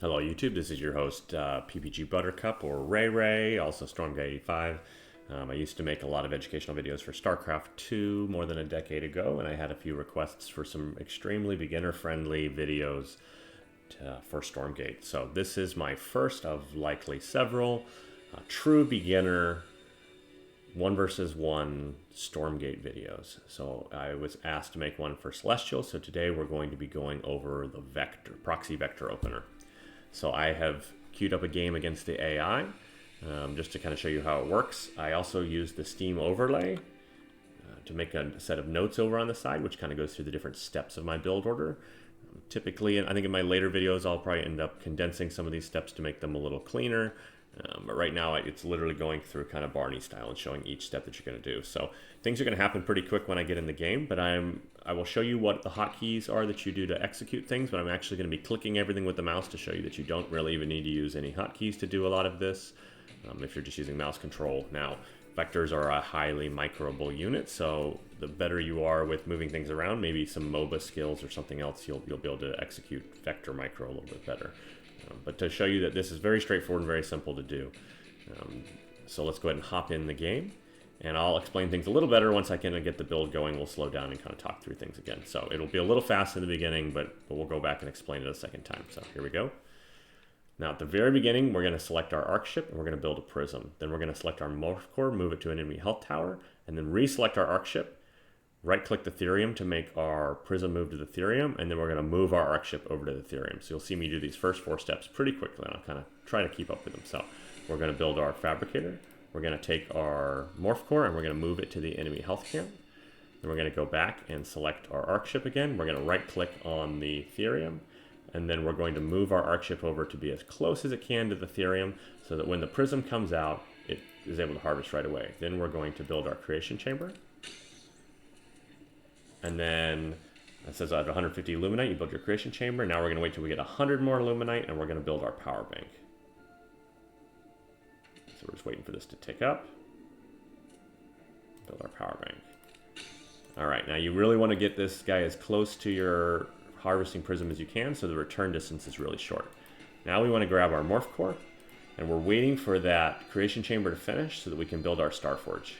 Hello YouTube, this is your host PPG Buttercup or Ray Ray, also StormGate 85. I used to make a lot of educational videos for StarCraft 2 more than a decade ago, and I had a few requests for some extremely beginner-friendly videos for StormGate. So this is my first of likely several true beginner 1 versus 1 StormGate videos. So I was asked to make one for Celestial, so today we're going to be going over the Proxy Vector opener. So I have queued up a game against the AI, just to kind of show you how it works. I also use the Steam overlay to make a set of notes over on the side, which kind of goes through the different steps of my build order. Typically, I think in my later videos, I'll probably end up condensing some of these steps to make them a little cleaner. But right now, it's literally going through kind of Barney style and showing each step that you're going to do. So things are going to happen pretty quick when I get in the game, but I will show you what the hotkeys are that you do to execute things, but I'm actually going to be clicking everything with the mouse to show you that you don't really even need to use any hotkeys to do a lot of this if you're just using mouse control. Now, vectors are a highly microable unit, so the better you are with moving things around, maybe some MOBA skills or something else, you'll be able to execute vector micro a little bit better. But to show you that this is very straightforward and very simple to do. So let's go ahead and hop in the game, and I'll explain things a little better once I can get the build going. We'll slow down and kind of talk through things again. So it'll be a little fast in the beginning, but we'll go back and explain it a second time. So here we go. Now at the very beginning, we're going to select our arc ship and we're going to build a prism. Then we're going to select our morph core, move it to an enemy health tower, and then reselect our arc ship. Right-click the Therium to make our prism move to the Therium, and then we're going to move our arc ship over to the Therium. So you'll see me do these first 4 steps pretty quickly, and I'll kind of try to keep up with them. So we're going to build our fabricator. We're going to take our morph core, and we're going to move it to the enemy health camp. Then we're going to go back and select our arc ship again. We're going to right-click on the Therium, and then we're going to move our arc ship over to be as close as it can to the Therium so that when the prism comes out, it is able to harvest right away. Then we're going to build our creation chamber. And then it says at 150 Luminite, you build your creation chamber. Now we're going to wait till we get 100 more Luminite, and we're going to build our power bank. So we're just waiting for this to tick up. Build our power bank. All right, now you really want to get this guy as close to your harvesting prism as you can, so the return distance is really short. Now we want to grab our morph core, and we're waiting for that creation chamber to finish so that we can build our Starforge.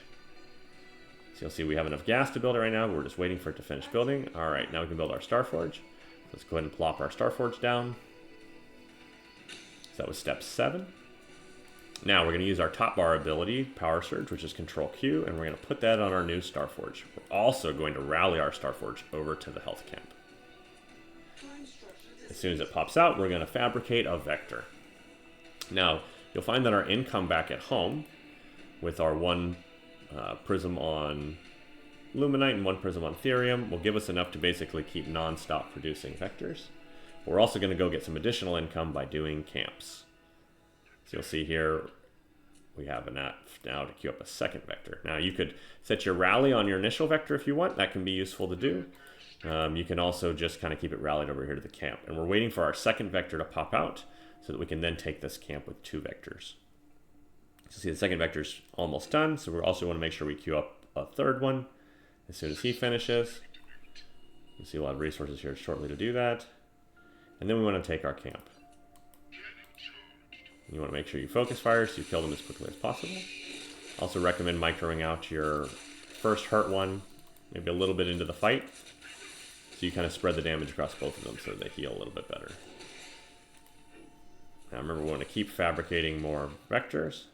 You'll see we have enough gas to build it right now, but we're just waiting for it to finish building. All right, now we can build our Starforge. Let's go ahead and plop our Starforge down. So that was step 7. Now we're going to use our top bar ability, Power Surge, which is Control Q, and we're going to put that on our new Starforge. We're also going to rally our Starforge over to the health camp. As soon as it pops out, we're going to fabricate a vector. Now, you'll find that our income back at home with our 1 prism on Luminite and 1 prism on Therium will give us enough to basically keep non-stop producing vectors. We're also going to go get some additional income by doing camps. So you'll see here we have enough now to queue up a second vector. Now you could set your rally on your initial vector if you want. That can be useful to do. You can also just kind of keep it rallied over here to the camp. And we're waiting for our second vector to pop out so that we can then take this camp with 2 vectors. So see the second vector's almost done, so we also want to make sure we queue up a third one as soon as he finishes. You'll see we'll have resources here shortly to do that. And then we want to take our camp. You want to make sure you focus fire so you kill them as quickly as possible. Also recommend microing out your first hurt one, maybe a little bit into the fight, so you kind of spread the damage across both of them so they heal a little bit better. Now remember, we want to keep fabricating more vectors.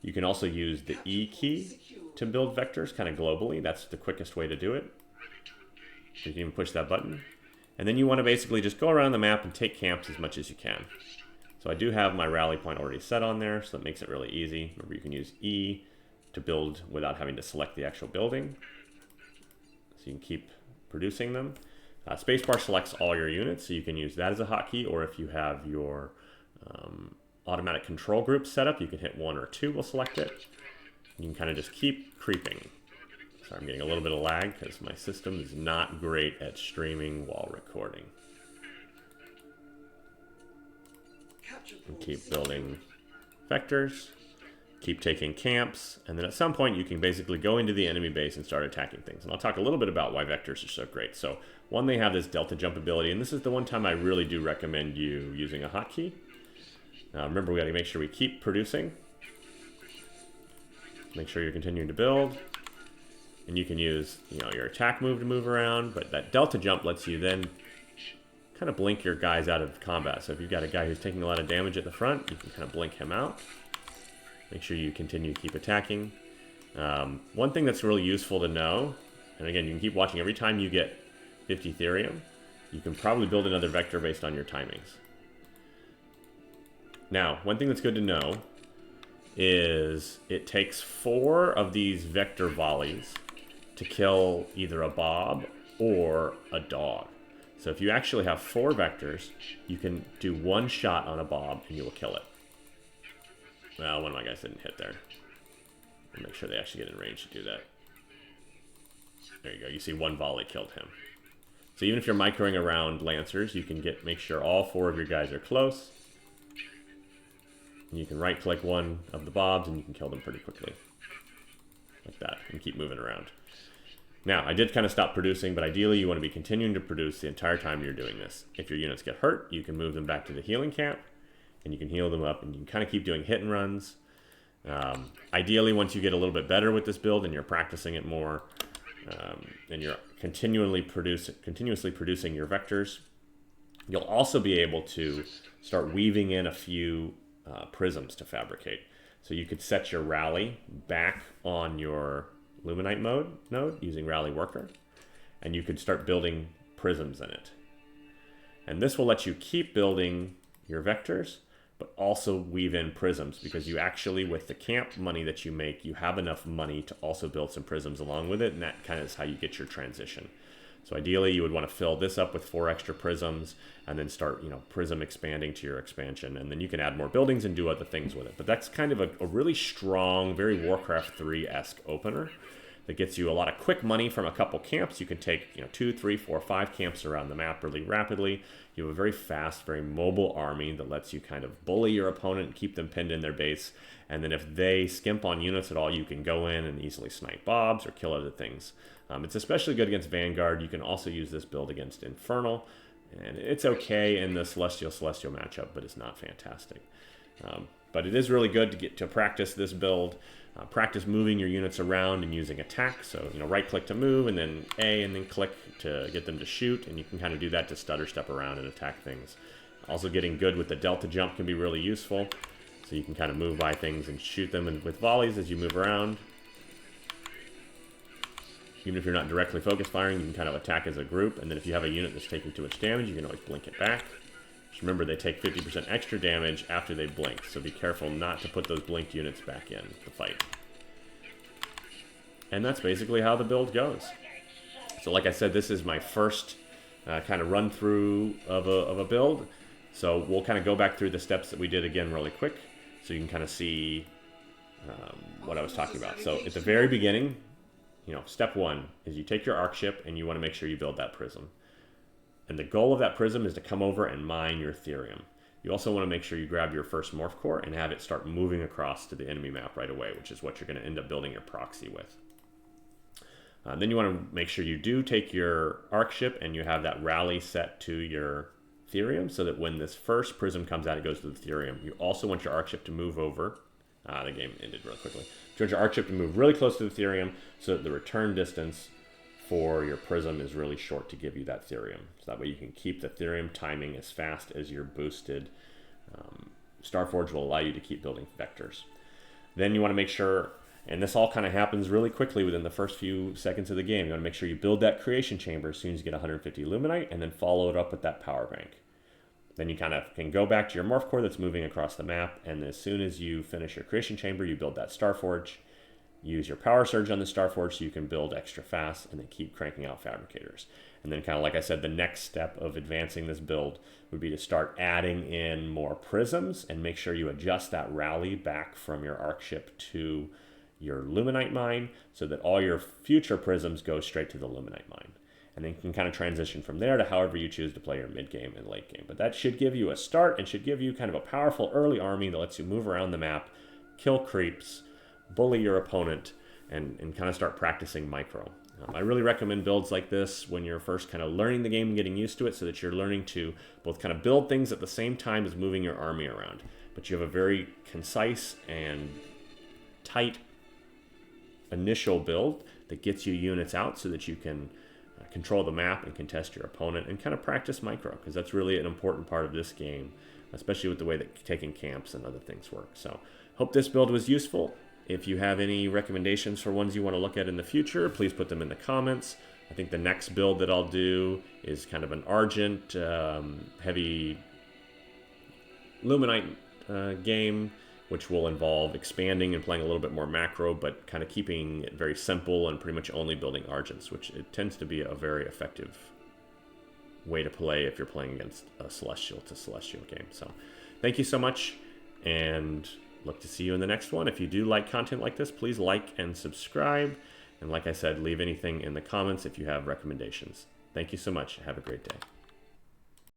You can also use the E key to build vectors kind of globally. That's the quickest way to do it. So you can even push that button. And then you want to basically just go around the map and take camps as much as you can. So I do have my rally point already set on there, so that makes it really easy. Remember, you can use E to build without having to select the actual building. So you can keep producing them. Spacebar selects all your units, so you can use that as a hotkey, or if you have your automatic control group set up, you can hit 1 or 2 will select it. You can kind of just keep creeping. Sorry, I'm getting a little bit of lag because my system is not great at streaming while recording. And keep building vectors. keep taking camps, and then at some point you can basically go into the enemy base and start attacking things. And I'll talk a little bit about why vectors are so great. So one, they have this delta jump ability, and this is the one time I really do recommend you using a hotkey. Remember, we got to make sure we keep producing. Make sure you're continuing to build. And you can use, your attack move to move around, but that delta jump lets you then kind of blink your guys out of combat. So if you've got a guy who's taking a lot of damage at the front, you can kind of blink him out. Make sure you continue to keep attacking. One thing that's really useful to know, and again, you can keep watching every time you get 50 Therium, you can probably build another vector based on your timings. Now, one thing that's good to know is it takes 4 of these vector volleys to kill either a Bob or a dog. So if you actually have 4 vectors, you can do 1 shot on a Bob and you will kill it. Well, one of my guys didn't hit there. I'll make sure they actually get in range to do that. There you go. You see 1 volley killed him. So even if you're microing around Lancers, you can make sure all 4 of your guys are close. And you can right-click one of the Bobs and you can kill them pretty quickly. Like that. And keep moving around. Now, I did kind of stop producing, but ideally you want to be continuing to produce the entire time you're doing this. If your units get hurt, you can move them back to the healing camp, and you can heal them up, and you can kind of keep doing hit and runs. Ideally, once you get a little bit better with this build and you're practicing it more, and you're continuously producing your vectors, you'll also be able to start weaving in a few prisms to fabricate. So you could set your rally back on your Luminite node using Rally Worker, and you could start building prisms in it. And this will let you keep building your vectors, but also weave in prisms, because you actually, with the camp money that you make, you have enough money to also build some prisms along with it, and that kind of is how you get your transition. So ideally, you would want to fill this up with 4 extra prisms, and then start, prism expanding to your expansion, and then you can add more buildings and do other things with it. But that's kind of a really strong, very Warcraft 3-esque opener that gets you a lot of quick money from a couple camps. You can take 2, 3, 4, 5 camps around the map really rapidly. You have a very fast, very mobile army that lets you kind of bully your opponent and keep them pinned in their base. And then if they skimp on units at all, you can go in and easily snipe Bobs or kill other things. It's especially good against Vanguard. You can also use this build against Infernal. And it's okay in the Celestial matchup, but it's not fantastic. But it is really good to get to practice this build. Practice moving your units around and using attack. So, right-click to move, and then A, and then click to get them to shoot. And you can kind of do that to stutter step around and attack things. Also, getting good with the delta jump can be really useful. So you can kind of move by things and shoot them with volleys as you move around. Even if you're not directly focus firing, you can kind of attack as a group. And then if you have a unit that's taking too much damage, you can always blink it back. Just remember, they take 50% extra damage after they blink, so be careful not to put those blinked units back in the fight. And that's basically how the build goes. So like I said, this is my first kind of run through of a build. So we'll kind of go back through the steps that we did again really quick, so you can kind of see what I was talking about. So at the very beginning, step 1 is you take your arc ship and you want to make sure you build that prism. And the goal of that prism is to come over and mine your Therium. You also want to make sure you grab your first Morph Core and have it start moving across to the enemy map right away, which is what you're going to end up building your proxy with. Then you want to make sure you do take your arc ship and you have that rally set to your Therium, so that when this first prism comes out, it goes to the Therium. You also want your arc ship to move over. The game ended really quickly. You want your arc ship to move really close to the Therium, so that the return distance for your prism is really short to give you that Therium. So that way you can keep the Therium timing as fast as your boosted Starforge will allow you to keep building vectors. Then you want to make sure, and this all kind of happens really quickly within the first few seconds of the game, you want to make sure you build that creation chamber as soon as you get 150 Luminite, and then follow it up with that power bank. Then you kind of can go back to your Morph Core that's moving across the map, and as soon as you finish your creation chamber, you build that Starforge. Use your power surge on the Starforge so you can build extra fast, and then keep cranking out fabricators. And then kind of like I said, the next step of advancing this build would be to start adding in more prisms and make sure you adjust that rally back from your arc ship to your Luminite mine so that all your future prisms go straight to the Luminite mine. And then you can kind of transition from there to however you choose to play your mid game and late game. But that should give you a start and should give you kind of a powerful early army that lets you move around the map, kill creeps, bully your opponent, and kind of start practicing micro. I really recommend builds like this when you're first kind of learning the game and getting used to it, so that you're learning to both kind of build things at the same time as moving your army around. But you have a very concise and tight initial build that gets you units out so that you can control the map and contest your opponent and kind of practice micro, because that's really an important part of this game, especially with the way that taking camps and other things work. So hope this build was useful. If you have any recommendations for ones you want to look at in the future, please put them in the comments. I think the next build that I'll do is kind of an Argent, heavy Luminite game, which will involve expanding and playing a little bit more macro, but kind of keeping it very simple and pretty much only building Argents, which it tends to be a very effective way to play if you're playing against a Celestial to Celestial game. So thank you so much, and look to see you in the next one. If you do like content like this, please like and subscribe. And like I said, leave anything in the comments if you have recommendations. Thank you so much. Have a great day.